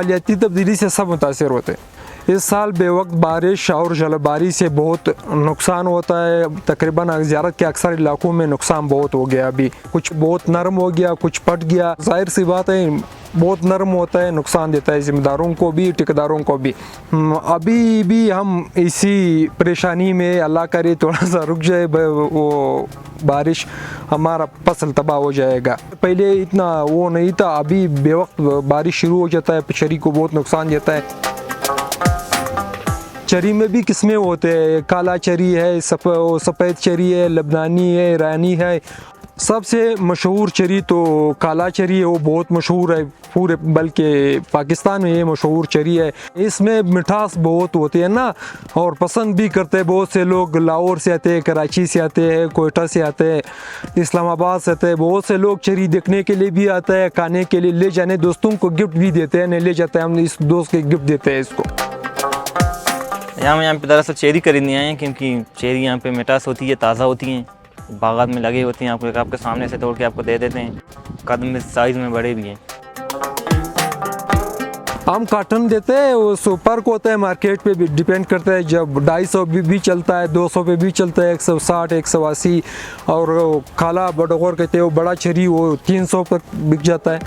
मालियाती तब्दीली से सब मुतासर होते हैं। इस साल बेवक्त बारिश और जलबारी से बहुत नुकसान होता है। तकरीबन ज़ियारत के अक्सर इलाकों में नुकसान बहुत हो गया। अभी कुछ बहुत नरम हो गया, कुछ पट गया। जाहिर सी बात है बहुत नरम होता है, नुकसान देता है ज़िम्मेदारों को भी, ठेकेदारों को भी। अभी भी हम इसी परेशानी में, अल्लाह करे थोड़ा सा रुक जाए वो बारिश, हमारा फसल तबाह हो जाएगा। पहले इतना वो नहीं था, अभी बेवक्त बारिश शुरू हो जाता है, चरी को बहुत नुकसान देता है। चरी में भी किस्में होते हैं, काला चरी है, सफ़ेद चरी है, लबनानी है, ईरानी है। सबसे मशहूर चरी तो काला चरी है, वो बहुत मशहूर है पूरे, बल्कि पाकिस्तान में ये मशहूर चरी है। इसमें मिठास बहुत होती है ना, और पसंद भी करते हैं बहुत से लोग। लाहौर से आते हैं, कराची से आते हैं, कोयटा से आते हैं, इस्लामाबाद से आते हैं। बहुत से लोग चरी देखने के लिए भी आता है, खाने के लिए ले जाने, दोस्तों को गिफ्ट भी देते हैं। नहीं ले जाते हैं, हम इस दोस्त के गिफ्ट देते हैं इसको। यहाँ पे दरअसल चेरी खरीदने आए हैं, क्योंकि चेरी यहाँ पे मिठास होती है, ताज़ा होती हैं, बागात में लगी होती हैं। आपके सामने से तोड़ के आपको दे देते हैं। कदम में साइज़ में बड़े भी हैं। हम काटन देते हैं, वो सुपर को होता है, मार्केट पे भी डिपेंड करता है। जब 250 भी चलता है, 200 पे भी चलता है, 160, 180। और काला बडोर कहते हैं, वो बड़ा चरी, वो 300 पर बिक जाता है।